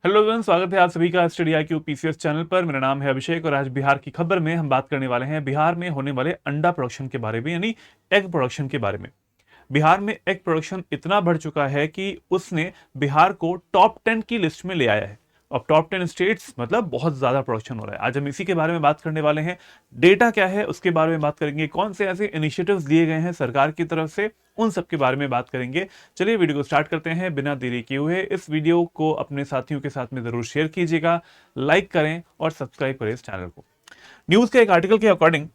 Hello everyone, स्वागत है आप सभी का स्टडी IQ PCS चैनल पर। मेरा नाम है अभिषेक और आज बिहार की खबर में हम बात करने वाले हैं बिहार में होने वाले अंडा प्रोडक्शन के बारे में, यानी एग प्रोडक्शन के बारे में। बिहार में एग प्रोडक्शन इतना बढ़ चुका है कि उसने बिहार को टॉप 10 की लिस्ट में ले आया है। अब टॉप 10 स्टेट्स मतलब बहुत ज्यादा प्रोडक्शन हो रहा है। आज हम इसी के बारे में बात करने वाले हैं। डेटा क्या है उसके बारे में बात करेंगे, कौन से ऐसे इनिशिएटिव्स लिए गए हैं सरकार की तरफ से, उन सब के बारे में बात करेंगे। चलिए वीडियो को स्टार्ट करते हैं बिना देरी किए हुए। इस वीडियो को अपने साथियों के साथ में जरूर शेयर कीजिएगा, लाइक करें और सब्सक्राइब करें इस चैनल को। न्यूज के एक आर्टिकल के अकॉर्डिंग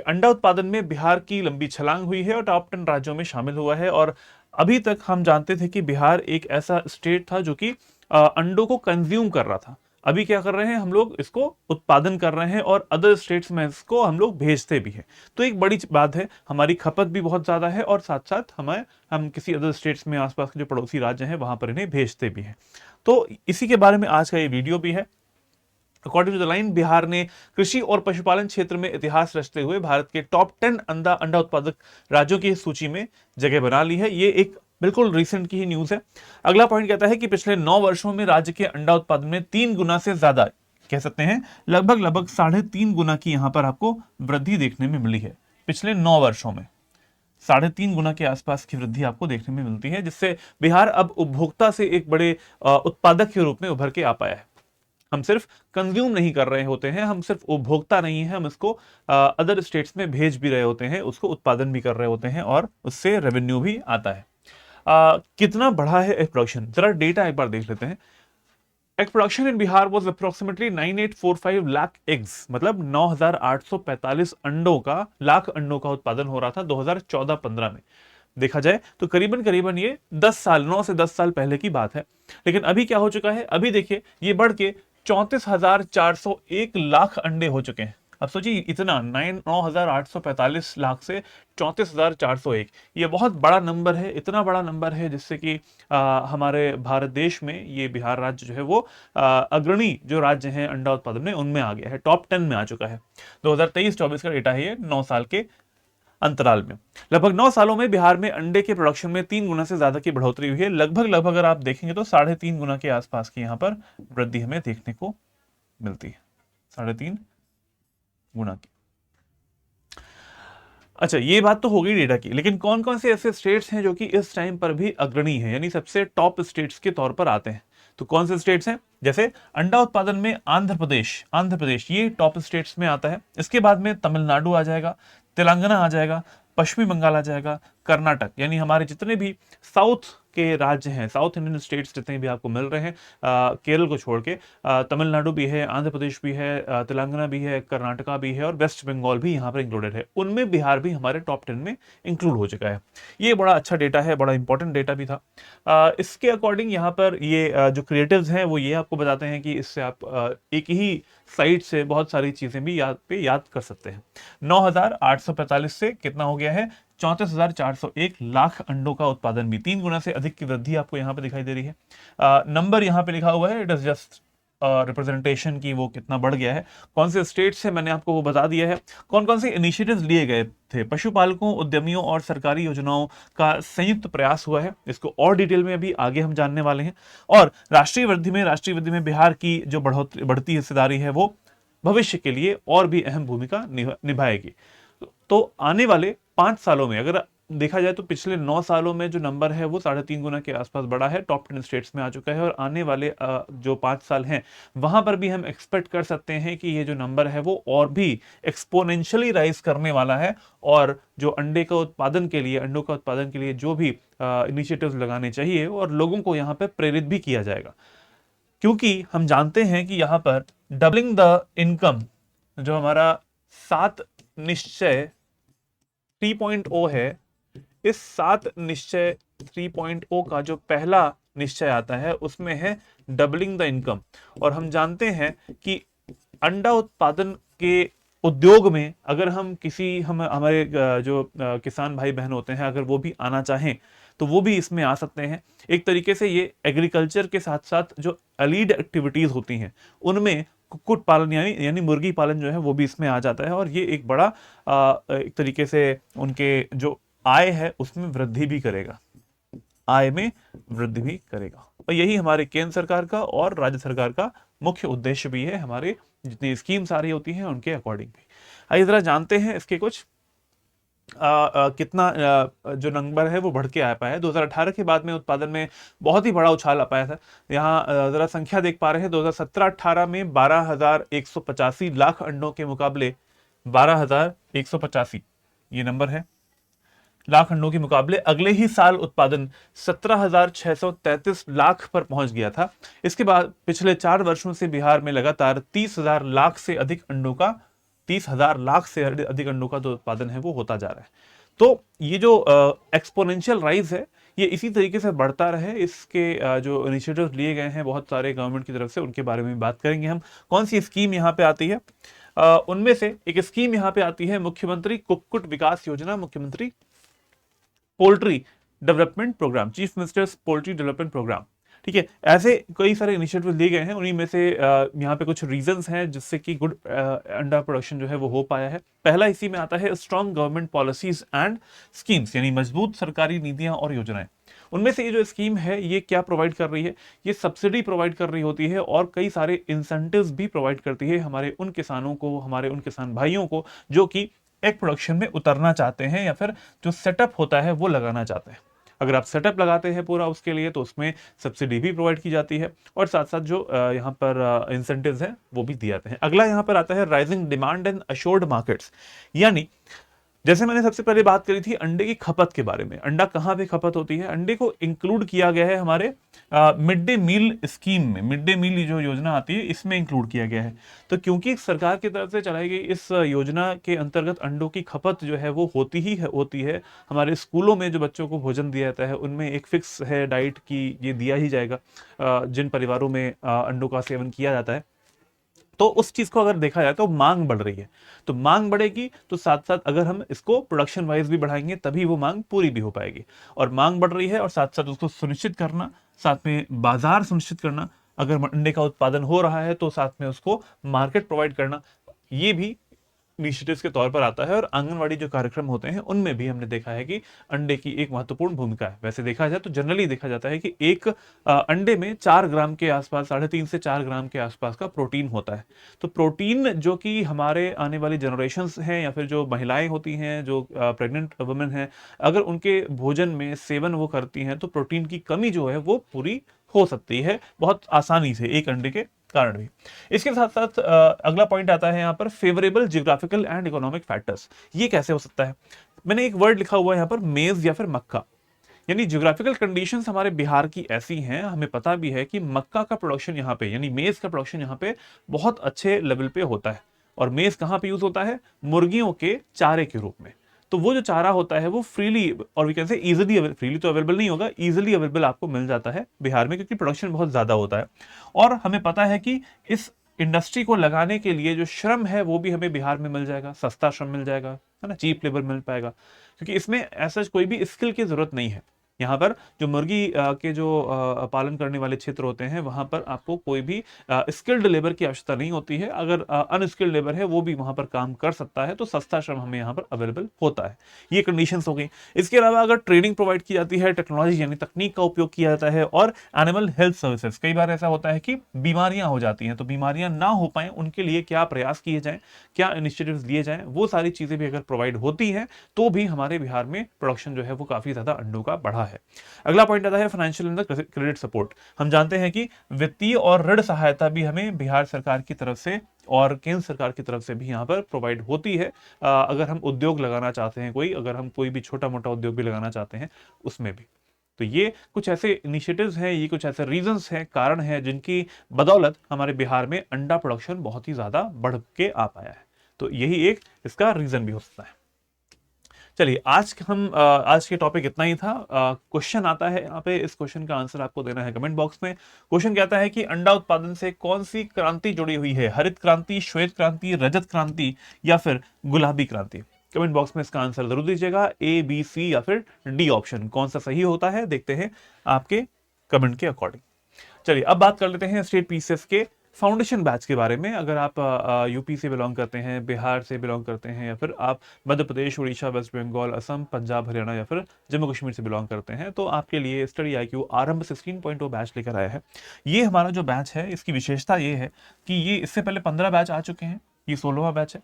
अंडा उत्पादन में बिहार की लंबी छलांग हुई है और टॉप 10 राज्यों में शामिल हुआ है। और अभी तक हम जानते थे कि बिहार एक ऐसा स्टेट था जो कि अंडों को कंज्यूम कर रहा था। अभी क्या कर रहे हैं, हम लोग इसको उत्पादन कर रहे हैं और अदर स्टेट्स में इसको हम लोग भेजते भी हैं। तो एक बड़ी बात है, हमारी खपत भी बहुत ज्यादा है और साथ साथ हम किसी अदर स्टेट्स में आसपास के जो पड़ोसी राज्य हैं वहां पर इन्हें भेजते भी हैं। तो इसी के बारे में आज का ये वीडियो भी है। According to the line, Bihar ने कृषि और पशुपालन क्षेत्र में इतिहास रचते हुए भारत के टॉप 10 अंडा अंडा उत्पादक राज्यों की सूची में जगह बना ली है। ये एक बिल्कुल रिसेंट की ही न्यूज है। अगला पॉइंट कहता है कि पिछले 9 वर्षों में राज्य के अंडा उत्पादन में 3 गुना से ज्यादा, कह सकते हैं लगभग लगभग 3.5 गुना की यहां पर आपको वृद्धि देखने में मिली है। पिछले 9 वर्षों में 3.5 गुना के आसपास की वृद्धि आपको देखने में मिलती है, जिससे बिहार अब उपभोक्ता से एक बड़े उत्पादक के रूप में उभर के आ पाया है। हम सिर्फ कंज्यूम नहीं कर रहे होते हैं, हम सिर्फ उपभोक्ता नहीं है, हम इसको अदर स्टेट्स में भेज भी रहे होते हैं, उसको उत्पादन भी कर रहे होते हैं और उससे रेवेन्यू भी आता है। कितना बढ़ा है एग प्रोडक्शन, जरा डेटा एक बार देख लेते हैं। Egg production in Bihar was approximately 9845 lakh eggs, मतलब 9845 लाख अंडों का उत्पादन हो रहा था 2014-15 में। देखा जाए तो करीबन करीबन ये 9 से 10 साल पहले की बात है। लेकिन अभी क्या हो चुका है, अभी देखिए ये बढ़ के 34,401 लाख अंडे हो चुके हैं। अब सोचिए, इतना 9,845 लाख से 34,401, ये बहुत बड़ा नंबर है, इतना बड़ा नंबर है जिससे कि हमारे भारत देश में ये बिहार राज्य जो है वो अग्रणी जो राज्य हैं अंडा उत्पादन में, उनमें आ गया है, टॉप 10 में आ चुका है। 2023-24 का डेटा है ये, 9 साल के अंतराल में। लगभग 9 सालों में बिहार में अंडे के प्रोडक्शन में 3 गुना से ज्यादा की बढ़ोतरी हुई है। लगभग लगभग अगर आप देखेंगे तो 3.5 गुना के आसपास की यहाँ पर वृद्धि हमें देखने को मिलती है, 3.5 गुना की। अच्छा, ये बात तो हो गई डेटा की, लेकिन कौन कौन से ऐसे स्टेट्स हैं जो कि इस टाइम पर भी अग्रणी हैं, यानी सबसे टॉप स्टेट्स के तौर पर आते हैं। तो कौन से स्टेट्स हैं, जैसे अंडा उत्पादन में आंध्र प्रदेश ये टॉप स्टेट्स में आता है। इसके बाद में तमिलनाडु आ जाएगा, तेलंगाना आ जाएगा, पश्चिमी बंगाल आ जाएगा, कर्नाटक, यानी हमारे जितने भी साउथ के राज्य हैं, साउथ इंडियन स्टेट्स जितने भी आपको मिल रहे हैं, केरल को छोड़ के, तमिलनाडु भी है, आंध्र प्रदेश भी है, तेलंगाना भी है, कर्नाटका भी है और वेस्ट बंगाल भी यहाँ पर इंक्लूडेड है। उनमें बिहार भी हमारे टॉप 10 में इंक्लूड हो चुका है। ये बड़ा अच्छा डेटा है, बड़ा इंपॉर्टेंट डेटा भी था। इसके अकॉर्डिंग यहाँ पर ये जो क्रिएटिव्स हैं वो ये आपको बताते हैं कि इससे आप एक ही साइट से बहुत सारी चीजें भी याद कर सकते हैं। 9,845 से कितना हो गया है, 34,401 लाख अंडों का उत्पादन भी, 3 गुना से अधिक की वृद्धि आपको यहाँ पे दिखाई दे रही है। नंबर यहाँ पे लिखा हुआ है, इट इज जस्ट रिप्रेजेंटेशन की वो कितना बढ़ गया है। कौन से स्टेट से मैंने आपको वो बता दिया है। कौन कौन से इनिशिएटिव्स लिए गए थे, पशुपालकों, उद्यमियों और सरकारी योजनाओं का संयुक्त प्रयास हुआ है, इसको और डिटेल में अभी आगे हम जानने वाले हैं। और राष्ट्रीय वृद्धि में बिहार की जो बढ़ती हिस्सेदारी है वो भविष्य के लिए और भी अहम भूमिका निभाएगी। तो आने वाले 5 सालों में अगर देखा जाए तो पिछले 9 सालों में जो नंबर है वो 3.5 गुना के आसपास बढ़ा है, टॉप 10 स्टेट्स में आ चुका है। और आने वाले जो 5 साल हैं वहां पर भी हम एक्सपेक्ट कर सकते हैं कि ये जो नंबर है वो और भी एक्सपोनेंशियली राइज करने वाला है। और जो अंडों का उत्पादन के लिए जो भी इनिशिएटिव्स लगाने चाहिए और लोगों को यहाँ पे प्रेरित भी किया जाएगा, क्योंकि हम जानते हैं कि यहाँ पर डबलिंग द इनकम, जो हमारा 7 निश्चय 3.0 है, इस 7 निश्चय 3.0 का जो पहला निश्चय आता है उसमें है डबलिंग द इनकम। और हम जानते हैं कि अंडा उत्पादन के उद्योग में अगर हम हमारे जो किसान भाई बहन होते हैं, अगर वो भी आना चाहें तो वो भी इसमें आ सकते हैं। एक तरीके से ये एग्रीकल्चर के साथ साथ जो अलीड एक्टिविटीज होती हैं उनमें कुक्कुट पालन यानी मुर्गी पालन जो है वो भी इसमें आ जाता है। और ये एक बड़ा एक तरीके से उनके जो आय है उसमें वृद्धि भी करेगा, आय में वृद्धि भी करेगा। और यही हमारे केंद्र सरकार का और राज्य सरकार का मुख्य उद्देश्य भी है, हमारे जितनी स्कीम्स आ रही होती हैं उनके अकॉर्डिंग भी। आइए जरा जानते हैं इसके कुछ कितना जो नंबर है वो बढ़ के आ पाया है। 2018 के बाद में उत्पादन में बहुत ही बड़ा उछाल आ पाया था। यहाँ जरा संख्या देख पा रहे हैं, 2017-18 में 12,185 लाख अंडों के मुकाबले 12,185 ये नंबर है, लाख अंडों के मुकाबले अगले ही साल उत्पादन 17,633 लाख पर पहुंच गया था। इसके बाद पिछले 4 वर्षों से बिहार में लगातार 30,000 लाख से अधिक अंडों का 30,000 लाख से अधिक अंडों का जो उत्पादन है वो होता जा रहा है। तो ये जो एक्सपोनेंशियल राइज है ये इसी तरीके से बढ़ता रहे, इसके जो इनिशिएटिव्स लिए गए हैं बहुत सारे गवर्नमेंट की तरफ से, उनके बारे में बात करेंगे हम। कौन सी स्कीम यहाँ पे आती है, उनमें से एक स्कीम यहाँ पे आती है मुख्यमंत्री कुक्कुट विकास योजना, मुख्यमंत्री poultry development program, chief ministers poultry development program. ठीक है, ऐसे कई सारे इनिशिएटिव लिए गए हैं, उन्हीं में से यहाँ पे कुछ रीजंस हैं जिससे कि गुड अंडा प्रोडक्शन जो है वो हो पाया है। पहला इसी में आता है strong government policies and schemes, यानी मजबूत सरकारी नीतियां और योजनाएं। उनमें से ये जो स्कीम है ये क्या प्रोवाइड कर रही है, ये सब्सिडी प्रोवाइड कर रही होती है और कई सारे इंसेंटिव्स भी प्रोवाइड करती है हमारे उन किसानों को, हमारे उन किसान भाइयों को जो कि एग प्रोडक्शन में उतरना चाहते हैं या फिर जो सेटअप होता है वो लगाना चाहते हैं। अगर आप सेटअप लगाते हैं पूरा उसके लिए तो उसमें सब्सिडी भी प्रोवाइड की जाती है और साथ साथ जो यहाँ पर इंसेंटिव्स हैं वो भी दिए जाते हैं। अगला यहाँ पर आता है rising demand and assured markets, यानी जैसे मैंने सबसे पहले बात करी थी अंडे की खपत के बारे में, अंडा कहाँ पे खपत होती है, अंडे को इंक्लूड किया गया है हमारे मिड डे मील स्कीम में। मिड डे मील जो योजना आती है इसमें इंक्लूड किया गया है। तो क्योंकि सरकार की तरफ से चलाई गई इस योजना के अंतर्गत अंडों की खपत जो है वो होती है। हमारे स्कूलों में जो बच्चों को भोजन दिया जाता है उनमें एक फिक्स है डाइट की, ये दिया ही जाएगा जिन परिवारों में अंडों का सेवन किया जाता है। तो उस चीज को अगर देखा जाए तो मांग बढ़ रही है, तो मांग बढ़ेगी तो साथ साथ अगर हम इसको प्रोडक्शन वाइज भी बढ़ाएंगे तभी वो मांग पूरी भी हो पाएगी। और मांग बढ़ रही है और साथ साथ उसको सुनिश्चित करना, साथ में बाजार सुनिश्चित करना, अगर अंडे का उत्पादन हो रहा है तो साथ में उसको मार्केट प्रोवाइड करना, ये भी इनिशिएटिव्स के तौर पर आता है। और आंगनवाड़ी जो कार्यक्रम होते हैं उनमें भी हमने देखा है कि अंडे की एक महत्वपूर्ण भूमिका है। वैसे देखा जाए तो जनरली देखा जाता है कि एक अंडे में 4 ग्राम के आसपास, 3.5 से 4 ग्राम के आसपास का प्रोटीन होता है। तो प्रोटीन जो कि हमारे आने वाली जनरेशंस हैं या फिर जो महिलाएं होती हैं, जो प्रेग्नेंट वुमेन हैं, अगर उनके भोजन में सेवन वो करती हैं तो प्रोटीन की कमी जो है वो पूरी हो सकती है बहुत आसानी से एक अंडे के कारण भी। इसके साथ साथ अगला पॉइंट आता है यहाँ पर favourable geographical and economic factors. ये कैसे हो सकता है, मैंने एक वर्ड लिखा हुआ है यहाँ पर, मेज या फिर मक्का। यानी जियोग्राफिकल कंडीशंस हमारे बिहार की ऐसी हैं, हमें पता भी है कि मक्का का प्रोडक्शन यहाँ पे यानी मेज का प्रोडक्शन यहाँ पे बहुत अच्छे लेवल पे होता है। और मेज कहाँ पे यूज होता है, मुर्गियों के चारे के रूप में। तो वो जो चारा होता है वो फ्रीली और we can say easily, freely तो अवेलेबल नहीं होगा, इजीली अवेलेबल आपको मिल जाता है बिहार में, क्योंकि प्रोडक्शन बहुत ज्यादा होता है। और हमें पता है कि इस इंडस्ट्री को लगाने के लिए जो श्रम है वो भी हमें बिहार में मिल जाएगा, सस्ता श्रम मिल जाएगा, है ना, चीप लेबर मिल पाएगा, क्योंकि इसमें ऐसा कोई भी स्किल की जरूरत नहीं है। यहाँ पर जो मुर्गी के जो पालन करने वाले क्षेत्र होते हैं वहां पर आपको कोई भी स्किल्ड लेबर की आवश्यकता नहीं होती है। अगर अनस्किल्ड लेबर है वो भी वहां पर काम कर सकता है, तो सस्ता श्रम हमें यहाँ पर अवेलेबल होता है। ये कंडीशंस हो गई। इसके अलावा अगर ट्रेनिंग प्रोवाइड की जाती है, टेक्नोलॉजी यानी तकनीक का उपयोग किया जाता है, और एनिमल हेल्थ सर्विसेज, कई बार ऐसा होता है कि बीमारियां हो जाती हैं, तो बीमारियां ना हो पाए उनके लिए क्या प्रयास किए जाएं, क्या इनिशिएटिव्स लिए जाएं, वो सारी चीजें भी अगर प्रोवाइड होती हैं तो भी हमारे बिहार में प्रोडक्शन जो है वो काफी ज्यादा अंडों का बढ़ा है। अगला पॉइंट आता है फाइनेंशियल एंड क्रेडिट सपोर्ट। हम जानते हैं कि वित्तीय और ऋण सहायता भी हमें बिहार सरकार की तरफ से और केंद्र सरकार की तरफ से भी यहाँ पर प्रोवाइड होती है। अगर हम उद्योग लगाना चाहते हैं कोई, अगर हम कोई भी छोटा मोटा उद्योग भी लगाना चाहते हैं उसमें भी। तो ये कुछ ऐसे इनिशिएटिव्स हैं, ये कुछ ऐसे रीजंस हैं, कारण हैं जिनकी बदौलत हमारे बिहार में अंडा प्रोडक्शन बहुत ही ज्यादा बढ़ के आ पाया है। तो यही एक इसका रीजन भी हो सकता है। चलिए आज के टॉपिक इतना ही था। क्वेश्चन आता है यहाँ पे, इस क्वेश्चन का आंसर आपको देना है कमेंट बॉक्स में। क्वेश्चन कहता है कि अंडा उत्पादन से कौन सी क्रांति जुड़ी हुई है, हरित क्रांति, श्वेत क्रांति, रजत क्रांति या फिर गुलाबी क्रांति। कमेंट बॉक्स में इसका आंसर जरूर दीजिएगा, ए, बी, सी या फिर डी ऑप्शन, कौन सा सही होता है देखते हैं आपके कमेंट के अकॉर्डिंग। चलिए अब बात कर लेते हैं स्टेट पीसीएस के फाउंडेशन बैच के बारे में, अगर आप यूपी से बिलोंग करते हैं, बिहार से बिलोंग करते हैं, या फिर आप मध्य प्रदेश, उड़ीसा, वेस्ट बंगाल, असम, पंजाब, हरियाणा या फिर जम्मू कश्मीर से बिलोंग करते हैं, तो आपके लिए स्टडी IQ आरंभ 16.0 बैच लेकर आया है। ये हमारा जो बैच है, इसकी विशेषता ये है कि ये इससे पहले 15 बैच आ चुके हैं, ये 16वां बैच है।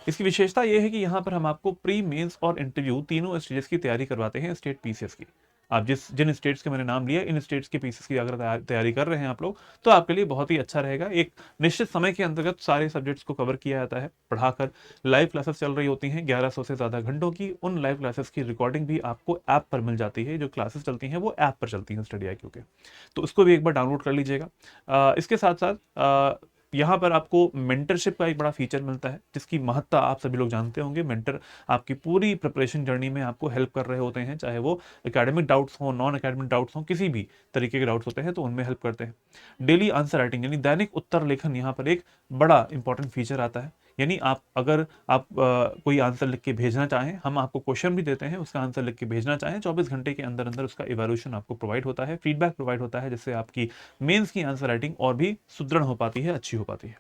इसकी विशेषता ये है कि यहाँ पर हम आपको प्री, मेंस और इंटरव्यू तीनों स्टेजेस की तैयारी करवाते हैं स्टेट पीसीएस की। आप जिन स्टेट्स के मैंने नाम लिया, इन स्टेट्स के पीसीएस की अगर तैयारी कर रहे हैं आप लोग, तो आपके लिए बहुत ही अच्छा रहेगा। एक निश्चित समय के अंतर्गत सारे सब्जेक्ट्स को कवर किया जाता है, पढ़ाकर। लाइव क्लासेस चल रही होती हैं 1100 से ज़्यादा घंटों की। उन लाइव क्लासेस की रिकॉर्डिंग भी आपको ऐप पर मिल जाती है। जो क्लासेस चलती हैं वो ऐप पर चलती हैं स्टडी IQ के, तो उसको भी एक बार डाउनलोड कर लीजिएगा। इसके साथ साथ यहाँ पर आपको मेंटरशिप का एक बड़ा फीचर मिलता है, जिसकी महत्ता आप सभी लोग जानते होंगे। मेंटर आपकी पूरी प्रिपरेशन जर्नी में आपको हेल्प कर रहे होते हैं, चाहे वो एकेडमिक डाउट्स हो, नॉन एकेडमिक डाउट्स हो, किसी भी तरीके के डाउट्स होते हैं तो उनमें हेल्प करते हैं। डेली आंसर राइटिंग यानी दैनिक उत्तर लेखन यहाँ पर एक बड़ा इंपॉर्टेंट फीचर आता है। यानी अगर आप कोई आंसर लिख के भेजना चाहें, हम आपको क्वेश्चन भी देते हैं, उसका आंसर लिख के भेजना चाहें, 24 घंटे के अंदर अंदर उसका इवैल्यूएशन आपको प्रोवाइड होता है, फीडबैक प्रोवाइड होता है, जिससे आपकी मेंस की आंसर राइटिंग और भी सुदृढ़ हो पाती है, अच्छी हो पाती है।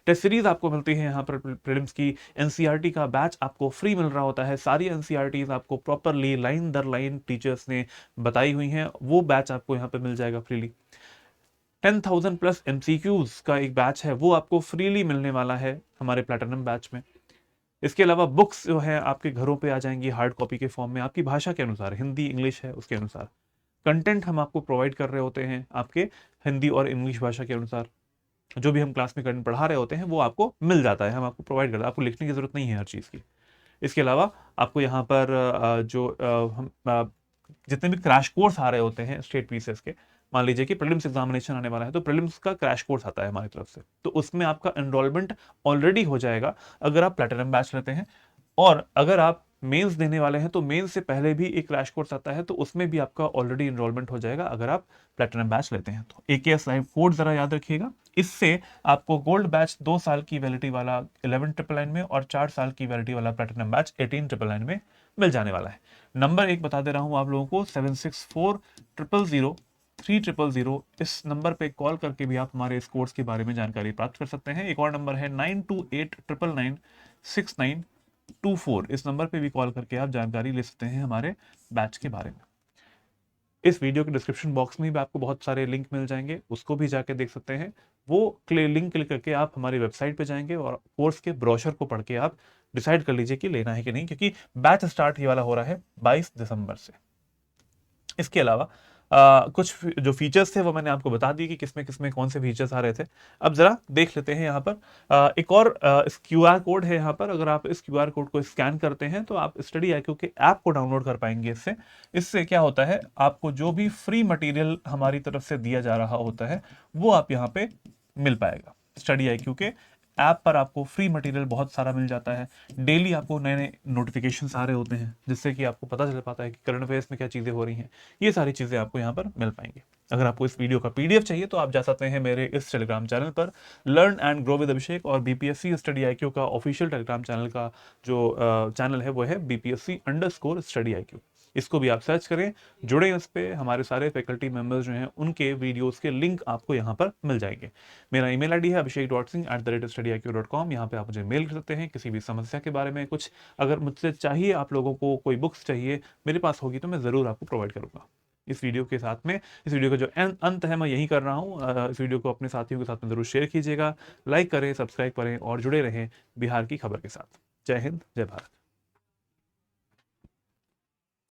टेस्ट सीरीज आपको मिलती है यहाँ पर। प्रीलिम्स की एनसीईआरटी का बैच आपको फ्री मिल रहा होता है। सारी एनसीईआरटीज आपको प्रॉपरली लाइन दर लाइन टीचर्स ने बताई हुई हैं, वो बैच आपको यहाँ पे मिल जाएगा फ्रीली। 10,000 प्लस MCQs का एक बैच है, वो आपको फ्रीली मिलने वाला है हमारे प्लैटिनम बैच में। इसके अलावा बुक्स जो है आपके घरों पे आ जाएंगी हार्ड कॉपी के फॉर्म में, आपकी भाषा के अनुसार, हिंदी इंग्लिश है उसके अनुसार। कंटेंट हम आपको प्रोवाइड कर रहे होते हैं आपके हिंदी और इंग्लिश भाषा के अनुसार। जो भी हम क्लास में कंटेंट पढ़ा रहे होते हैं वो आपको मिल जाता है, हम आपको प्रोवाइड करते हैं, आपको लिखने की जरूरत नहीं है हर चीज़ की। इसके अलावा आपको यहाँ पर जितने भी क्रैश कोर्स आ रहे होते हैं स्टेट पीसीएस के, मान लीजिए कि प्रीलिम्स एग्जामिनेशन आने वाला है, तो प्रीलिम्स का क्रैश कोर्स आता है हमारी तरफ से, तो उसमें आपका एनरोलमेंट ऑलरेडी हो जाएगा अगर आप प्लैटिनम बैच लेते हैं। और अगर आप मेंस देने वाले हैं तो मेंस से पहले भी एक क्रैश कोर्स आता है, तो उसमें भी आपका ऑलरेडी एनरोलमेंट हो जाएगा अगर आप प्लैटिनम बैच लेते हैं तो। AKS लाइव कोड जरा याद रखिएगा। इससे आपको गोल्ड बैच 2 साल की वैलिडिटी वाला 11,999 में और 4 साल की वैलिडिटी वाला प्लैटिनम बैच 18,999 में मिल जाने वाला है। नंबर एक बता दे रहा हूं आप लोगों को, 764000300। इस नंबर पे कॉल करके भी आप हमारे इस कोर्स के बारे में जानकारी प्राप्त कर सकते हैं। एक और नंबर है 9289996924। इस नंबर पे भी कॉल करके आप जानकारी ले सकते हैं हमारे बैच के बारे में। इस वीडियो के डिस्क्रिप्शन बॉक्स में भी आपको बहुत सारे लिंक मिल जाएंगे, उसको भी जाके देख सकते हैं। वो लिंक क्लिक करके आप हमारी वेबसाइट पे जाएंगे और कोर्स के ब्रोशर को पढ़ के आप डिसाइड कर लीजिए कि लेना है कि नहीं, क्योंकि बैच स्टार्ट ये वाला हो रहा है 22 दिसंबर से। इसके अलावा कुछ जो फीचर्स थे वो मैंने आपको बता दी कि किसमें किसमें कौन से फीचर्स आ रहे थे। अब जरा देख लेते हैं यहाँ पर एक और इस QR कोड है यहाँ पर। अगर आप इस QR कोड को स्कैन करते हैं तो आप स्टडी IQ के ऐप को डाउनलोड कर पाएंगे। इससे क्या होता है, आपको जो भी फ्री मटेरियल हमारी तरफ से दिया जा रहा होता है वो आप यहाँ पे मिल पाएगा। स्टडी IQ के ऐप पर आपको फ्री मटेरियल बहुत सारा मिल जाता है। डेली आपको नए नए नोटिफिकेशंस आ रहे होते हैं, जिससे कि आपको पता चल पाता है कि करंट अफेयर्स में क्या चीज़ें हो रही हैं। ये सारी चीज़ें आपको यहाँ पर मिल पाएंगी। अगर आपको इस वीडियो का PDF चाहिए तो आप जा सकते हैं मेरे इस टेलीग्राम चैनल पर, लर्न एंड ग्रो विद अभिषेक। और BPSC स्टडी IQ का ऑफिशियल टेलीग्राम चैनल का जो चैनल है वो है BPSC_स्टडी IQ। इसको भी आप सर्च करें, जुड़े इस पे। हमारे सारे फैकल्टी मेंबर्स जो हैं उनके वीडियोस के लिंक आपको यहाँ पर मिल जाएंगे। मेरा ईमेल ID है abhishek.singh@studiiq.com। यहाँ पे आप मुझे मेल कर सकते हैं किसी भी समस्या के बारे में। कुछ अगर मुझसे चाहिए, आप लोगों को कोई बुक्स चाहिए, मेरे पास होगी तो मैं ज़रूर आपको प्रोवाइड करूँगा। इस वीडियो के साथ में, इस वीडियो का जो अंत है मैं यही कर रहा हूँ। इस वीडियो को अपने साथियों के साथ में ज़रूर शेयर कीजिएगा, लाइक करें, सब्सक्राइब करें और जुड़े रहें बिहार की खबर के साथ। जय हिंद, जय भारत।